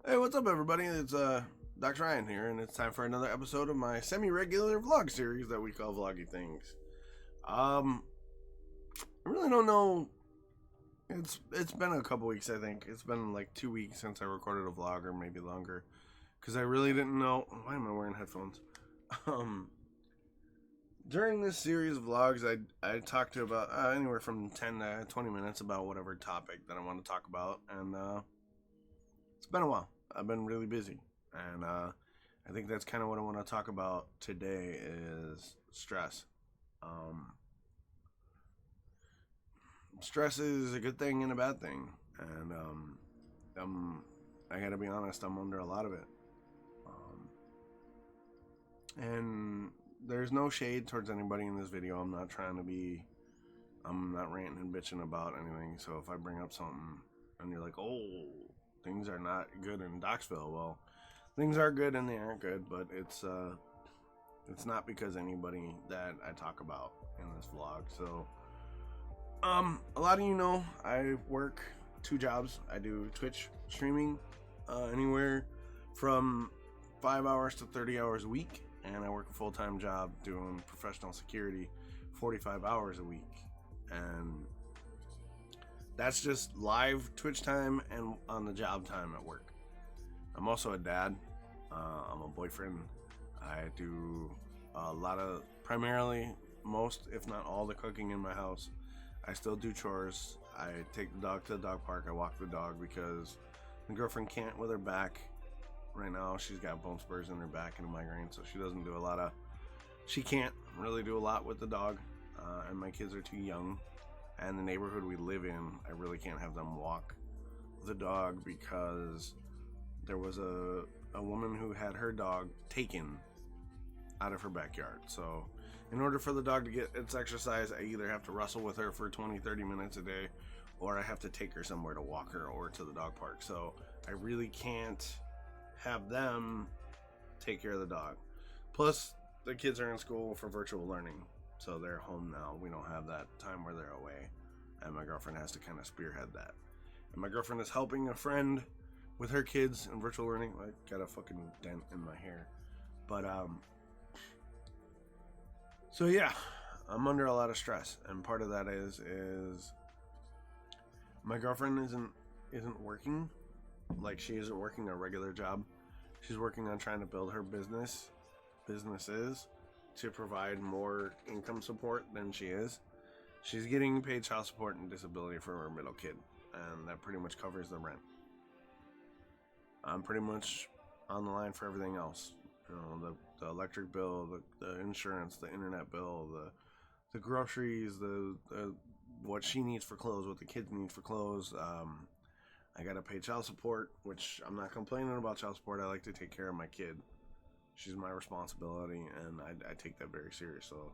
Hey, what's up, everybody? It's Dr. Ryan here, and it's time for another episode of my semi-regular vlog series that we call Vloggy Things. I really don't know. It's been a couple weeks, I think. It's been like 2 weeks since I recorded a vlog, or maybe longer, because I really didn't know. Why am I wearing headphones? Um, During this series of vlogs, I talked to about anywhere from 10 to 20 minutes about whatever topic that I want to talk about, and it's been a while. I've been really busy, and I think that's kind of what I want to talk about today is stress. Um, Stress is a good thing and a bad thing, and I gotta be honest, I'm under a lot of it. And there's no shade towards anybody in this video. I'm not ranting and bitching about anything. So if I bring up something and you're like, oh, things are not good in Doxville, well, things are good and they aren't good, but it's not because anybody that I talk about in this vlog. So a lot of you know I work 2 jobs. I do Twitch streaming, anywhere from 5 hours to 30 hours a week, and I work a full-time job doing professional security 45 hours a week. And that's just live Twitch time and on the job time at work. I'm also a dad. I'm a boyfriend. I do a lot of, primarily, most, if not all, the cooking in my house. I still do chores. I take the dog to the dog park. I walk the dog because my girlfriend can't with her back. Right now, she's got bone spurs in her back and a migraine, so she can't really do a lot with the dog. And my kids are too young. And the neighborhood we live in, I really can't have them walk the dog because there was a woman who had her dog taken out of her backyard. So in order for the dog to get its exercise, I either have to wrestle with her for 20-30 minutes a day, or I have to take her somewhere to walk her or to the dog park. So I really can't have them take care of the dog. Plus, the kids are in school for virtual learning, so they're home now. We don't have that time where they're away, and my girlfriend has to kind of spearhead that. And my girlfriend is helping a friend with her kids in virtual learning. I got a fucking dent in my hair, but so yeah, I'm under a lot of stress, and part of that is my girlfriend isn't working. Like, she isn't working a regular job. She's working on trying to build her businesses to provide more income support than she is. She's getting paid child support and disability for her middle kid, and that pretty much covers the rent. I'm pretty much on the line for everything else. You know, the electric bill, the insurance, the internet bill, the groceries, the what she needs for clothes, what the kids need for clothes. I gotta pay child support, which I'm not complaining about child support. I like to take care of my kid. She's my responsibility, and I take that very serious. So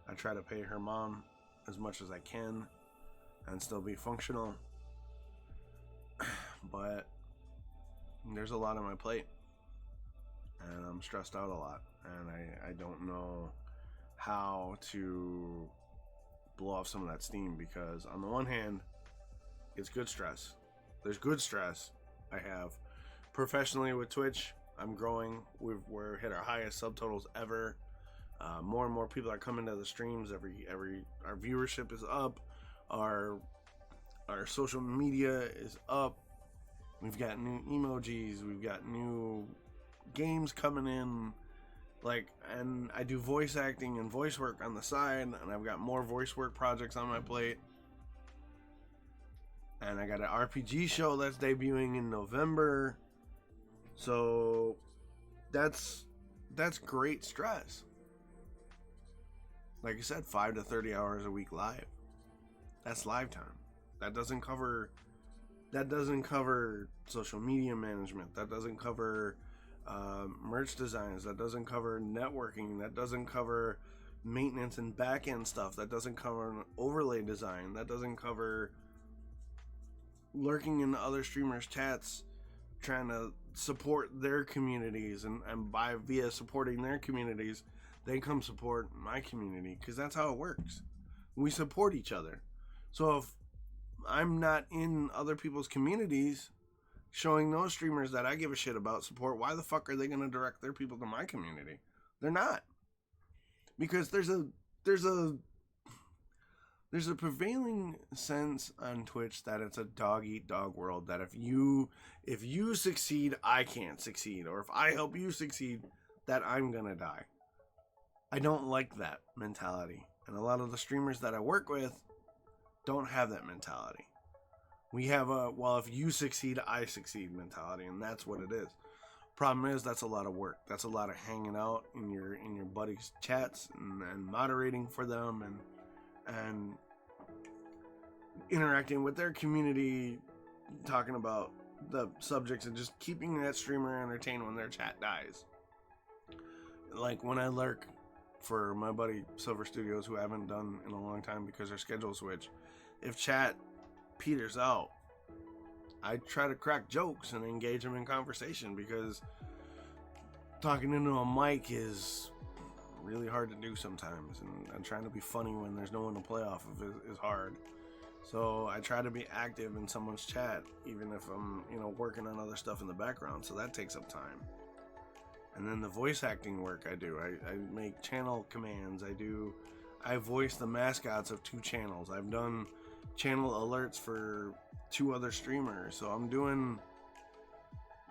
I try to pay her mom as much as I can and still be functional. But there's a lot on my plate, and I'm stressed out a lot, and I don't know how to blow off some of that steam, because on the one hand, it's good stress. There's good stress I have professionally with Twitch. I'm growing. We're hit our highest subtotals ever. More and more people are coming to the streams. Our viewership is up. Our social media is up. We've got new emojis. We've got new games coming in. And I do voice acting and voice work on the side, and I've got more voice work projects on my plate. And I got an RPG show that's debuting in November. So that's great stress. Like I said, 5 to 30 hours a week live. That's live time. That doesn't cover social media management. That doesn't cover merch designs. That doesn't cover networking. That doesn't cover maintenance and back end stuff. That doesn't cover an overlay design. That doesn't cover lurking in other streamers' chats, trying to support their communities, and via supporting their communities, they come support my community, because that's how it works. We support each other. So if I'm not in other people's communities, showing those streamers that I give a shit about support, why the fuck are they going to direct their people to my community? They're not. Because there's a prevailing sense on Twitch that it's a dog eat dog world, that if you succeed, I can't succeed, or if I help you succeed, that I'm going to die. I don't like that mentality. And a lot of the streamers that I work with don't have that mentality. We have a, well, if you succeed, I succeed mentality, and that's what it is. Problem is, that's a lot of work. That's a lot of hanging out in your buddies' chats and moderating for them and interacting with their community, talking about the subjects and just keeping that streamer entertained when their chat dies. Like when I lurk for my buddy Silver Studios, who I haven't done in a long time because their schedule switch. If chat peters out, I try to crack jokes and engage them in conversation, because talking into a mic is really hard to do sometimes, and trying to be funny when there's no one to play off of is hard. So I try to be active in someone's chat, even if I'm, working on other stuff in the background. So that takes up time. And then the voice acting work I do, I make channel commands. I voice the mascots of 2 channels. I've done channel alerts for 2 other streamers. So I'm doing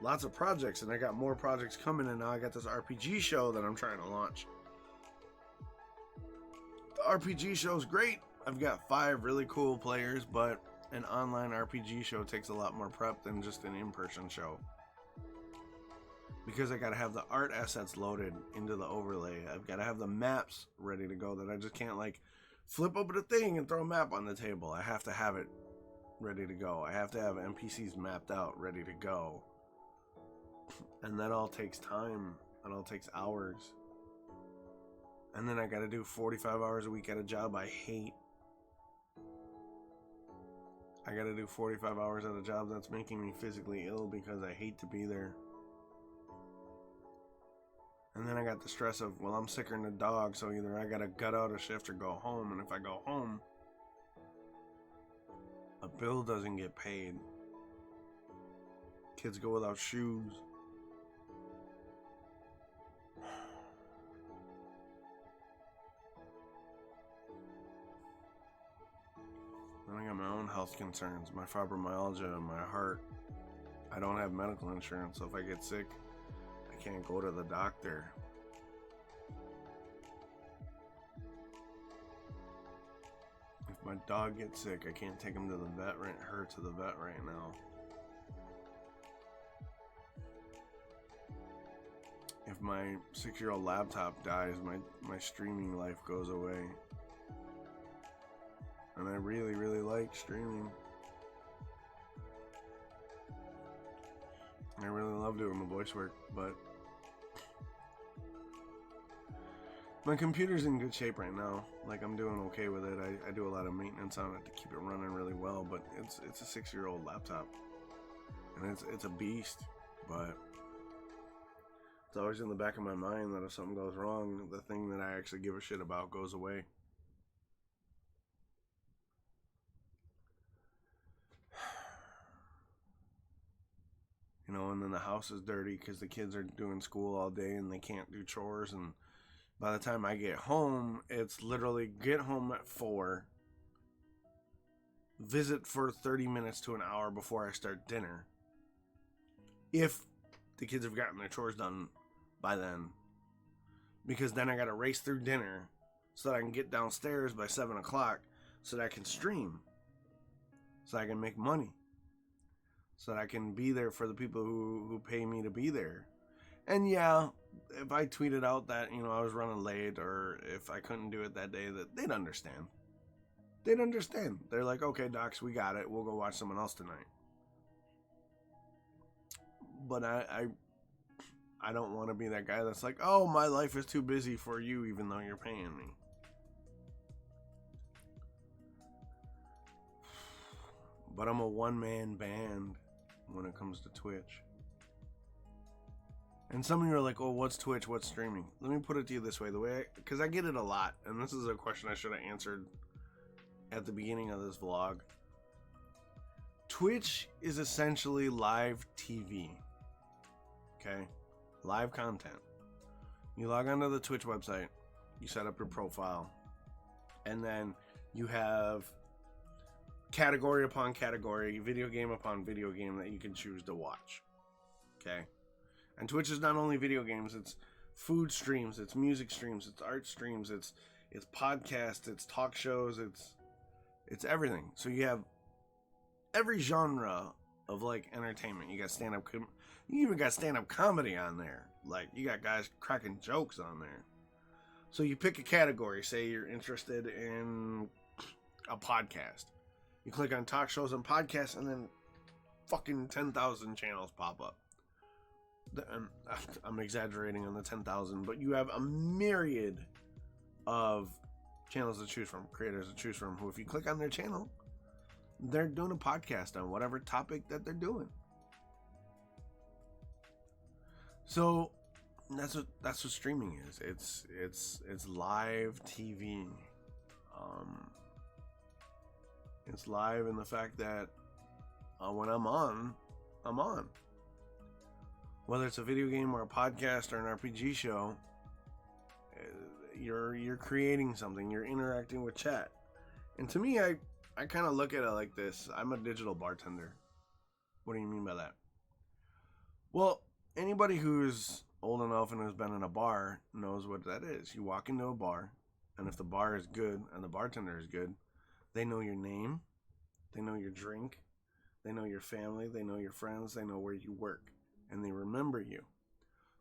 lots of projects, and I got more projects coming, and now I got this RPG show that I'm trying to launch. The RPG show's great. I've got 5 really cool players, but an online RPG show takes a lot more prep than just an in-person show. Because I gotta have the art assets loaded into the overlay. I've gotta have the maps ready to go, that I just can't flip open a thing and throw a map on the table. I have to have it ready to go. I have to have NPCs mapped out, ready to go. And that all takes time. It all takes hours. And then I gotta do 45 hours a week at a job I hate. I gotta do 45 hours at a job that's making me physically ill because I hate to be there. And then I got the stress of, well, I'm sicker than a dog, so either I gotta gut out a shift or go home. And if I go home, a bill doesn't get paid. Kids go without shoes. Then I got my own health concerns, my fibromyalgia, my heart. I don't have medical insurance, so if I get sick, I can't go to the doctor. If my dog gets sick, I can't take him to the vet right now. If my 6-year-old laptop dies, my streaming life goes away. And I really, really like streaming. I really love doing the voice work, but my computer's in good shape right now. I'm doing okay with it. I do a lot of maintenance on it to keep it running really well, but it's a 6-year-old laptop. And it's a beast, but it's always in the back of my mind that if something goes wrong, the thing that I actually give a shit about goes away. And then the house is dirty because the kids are doing school all day and they can't do chores. And by the time I get home, it's literally get home at 4, visit for 30 minutes to an hour before I start dinner. If the kids have gotten their chores done by then. Because then I got to race through dinner so that I can get downstairs by 7 o'clock so that I can stream. So I can make money. So that I can be there for the people who pay me to be there. And yeah, if I tweeted out that, I was running late, or if I couldn't do it that day, that they'd understand. They'd understand. They're like, okay, Docs, we got it. We'll go watch someone else tonight. But I don't want to be that guy that's like, oh, my life is too busy for you, even though you're paying me. But I'm a one-man band when it comes to Twitch. And some of you are like, oh, what's Twitch? What's streaming? Let me put it to you this way. Because I get it a lot. And this is a question I should have answered at the beginning of this vlog. Twitch is essentially live TV. Okay? Live content. You log onto the Twitch website, you set up your profile, and then you have category upon category, video game upon video game that you can choose to watch. Okay? And Twitch is not only video games, it's food streams, it's music streams, it's art streams, it's podcasts, it's talk shows, it's everything. So you have every genre of like entertainment. You got you even got stand-up comedy on there. Like, you got guys cracking jokes on there. So you pick a category. Say you're interested in a podcast. You click on talk shows and podcasts, and then fucking 10,000 channels pop up. I'm exaggerating on the 10,000, but you have a myriad of channels to choose from, creators to choose from, who, if you click on their channel, they're doing a podcast on whatever topic that they're doing. So that's what streaming is. It's live TV. It's live in the fact that when I'm on. Whether it's a video game or a podcast or an RPG show, you're creating something. You're interacting with chat. And to me, I kind of look at it like this. I'm a digital bartender. What do you mean by that? Well, anybody who's old enough and has been in a bar knows what that is. You walk into a bar, and if the bar is good and the bartender is good, they know your name, they know your drink, they know your family, they know your friends, they know where you work, and they remember you.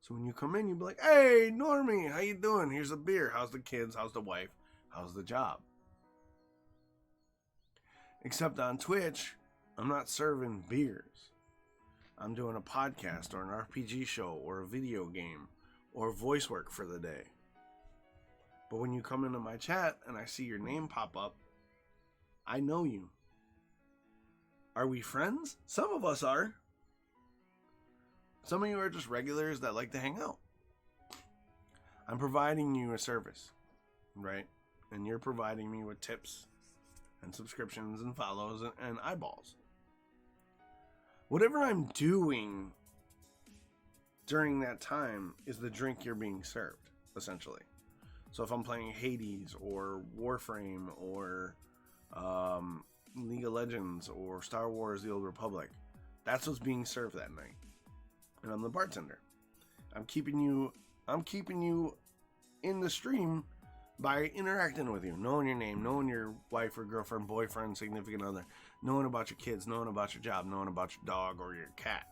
So when you come in, you be like, "Hey, Normie, how you doing? Here's a beer. How's the kids? How's the wife? How's the job?" Except on Twitch, I'm not serving beers. I'm doing a podcast or an RPG show or a video game or voice work for the day. But when you come into my chat and I see your name pop up, I know you. Are we friends? Some of us are. Some of you are just regulars that like to hang out. I'm providing you a service, right? And you're providing me with tips and subscriptions and follows and eyeballs. Whatever I'm doing during that time is the drink you're being served, essentially. So if I'm playing Hades or Warframe or League of Legends or Star Wars: The Old Republic, that's what's being served that night. And I'm the bartender. I'm keeping you in the stream by interacting with you, knowing your name, knowing your wife or girlfriend, boyfriend, significant other, knowing about your kids, knowing about your job, knowing about your dog or your cat.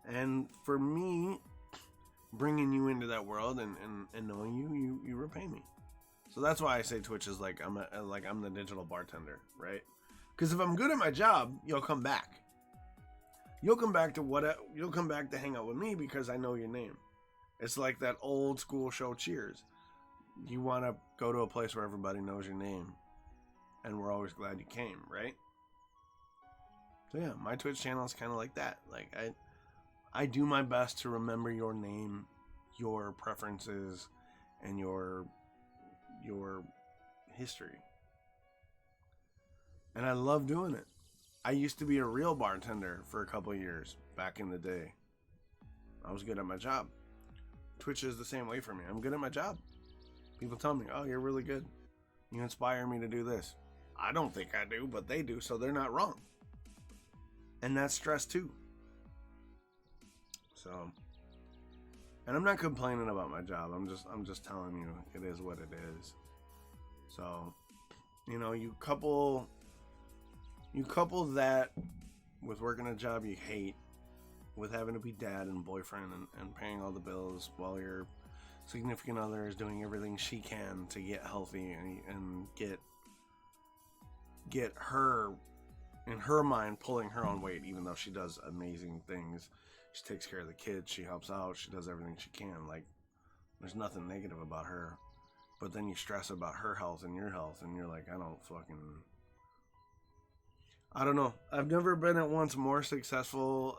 And for me, bringing you into that world and knowing you repay me. So that's why I say Twitch is like I'm the digital bartender, right? Because if I'm good at my job, you'll come back. You'll come back to hang out with me because I know your name. It's like that old school show Cheers. You want to go to a place where everybody knows your name, and we're always glad you came, right? So yeah, my Twitch channel is kind of like that. Like I do my best to remember your name, your preferences, and your history. And I love doing it. I used to be a real bartender for a couple of years back in the day. I was good at my job. Twitch is the same way for me. I'm good at my job. People tell me, "Oh, you're really good. You inspire me to do this." I don't think I do, but they do, so they're not wrong. And that's stress too. So, and I'm not complaining about my job. I'm just telling you it is what it is. So, you couple that with working a job you hate, with having to be dad and boyfriend and paying all the bills while your significant other is doing everything she can to get healthy and get her, in her mind, pulling her own weight, even though she does amazing things. She takes care of the kids, she helps out, she does everything she can. Like, there's nothing negative about her. But then you stress about her health and your health, and you're like, I don't know. I've never been at once more successful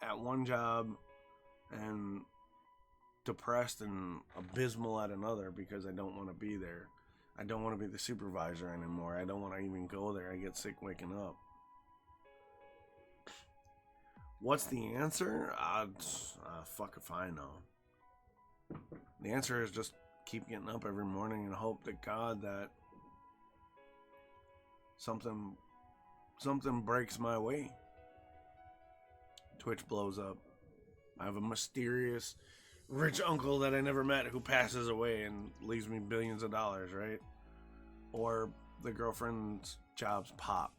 at one job and depressed and abysmal at another because I don't want to be there. I don't want to be the supervisor anymore. I don't want to even go there. I get sick waking up. What's the answer? Fuck if I know. The answer is just keep getting up every morning and hope to God that something breaks my way. Twitch blows up. I have a mysterious rich uncle that I never met who passes away and leaves me billions of dollars, right? Or the girlfriend's jobs pop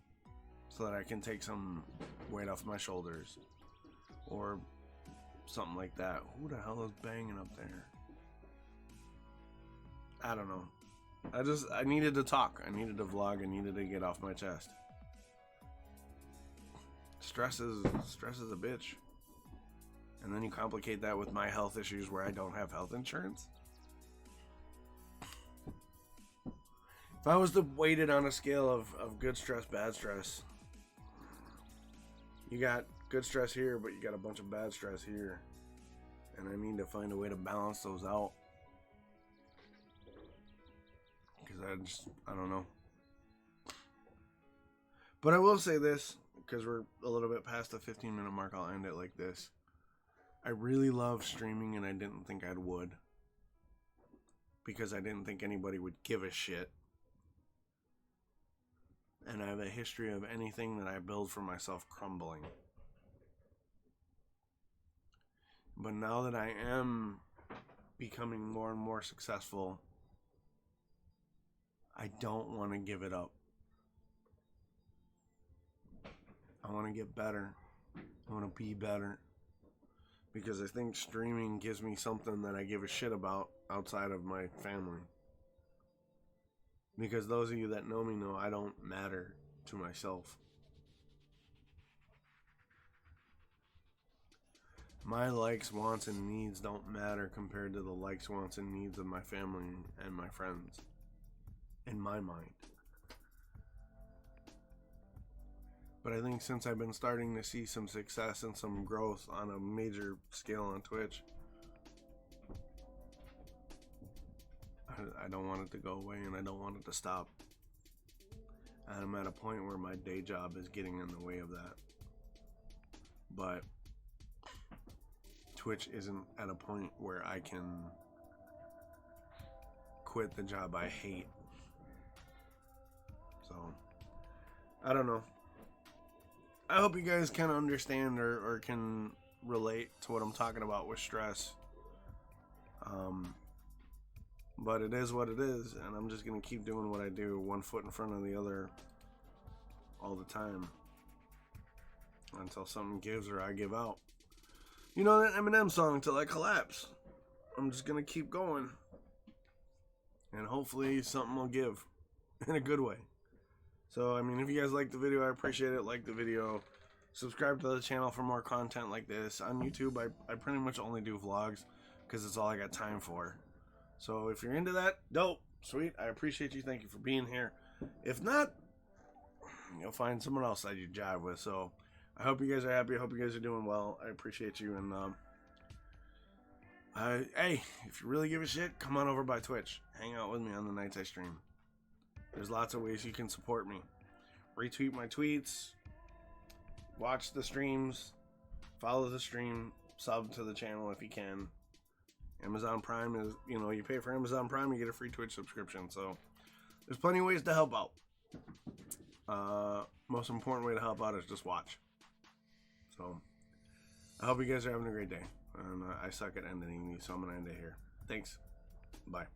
so that I can take some weight off my shoulders. Or something like that. Who the hell is banging up there? I don't know. I needed to talk. I needed to vlog. I needed to get off my chest. Stress is a bitch. And then you complicate that with my health issues where I don't have health insurance. If I was to weight it on a scale of good stress, bad stress, you got good stress here, but you got a bunch of bad stress here. And I need to find a way to balance those out. Because I don't know. But I will say this, because we're a little bit past the 15-minute mark, I'll end it like this. I really love streaming, and I didn't think I would. Because I didn't think anybody would give a shit. And I have a history of anything that I build for myself crumbling. But now that I am becoming more and more successful, I don't want to give it up. I want to get better. I want to be better. Because I think streaming gives me something that I give a shit about outside of my family. Because those of you that know me know I don't matter to myself. My likes, wants, and needs don't matter compared to the likes, wants, and needs of my family and my friends. In my mind. But I think since I've been starting to see some success and some growth on a major scale on Twitch, I don't want it to go away and I don't want it to stop. And I'm at a point where my day job is getting in the way of that. But Twitch isn't at a point where I can quit the job I hate. So, I don't know. I hope you guys kind of understand or can relate to what I'm talking about with stress. But it is what it is, and I'm just going to keep doing what I do, one foot in front of the other all the time. Until something gives or I give out. You know that Eminem song, Till I Collapse? I'm just going to keep going. And hopefully something will give in a good way. So, I mean, if you guys like the video, I appreciate it. Like the video. Subscribe to the channel for more content like this. On YouTube, I pretty much only do vlogs because it's all I got time for. So, if you're into that, dope. Sweet. I appreciate you. Thank you for being here. If not, you'll find someone else that you jive with. So, I hope you guys are happy. I hope you guys are doing well. I appreciate you. And, hey, if you really give a shit, come on over by Twitch. Hang out with me on the nights I stream. There's lots of ways you can support me. Retweet my tweets. Watch the streams. Follow the stream. Sub to the channel if you can. Amazon Prime is, you pay for Amazon Prime, you get a free Twitch subscription. So, there's plenty of ways to help out. Most important way to help out is just watch. So, I hope you guys are having a great day. And I suck at ending these, so I'm going to end it here. Thanks. Bye.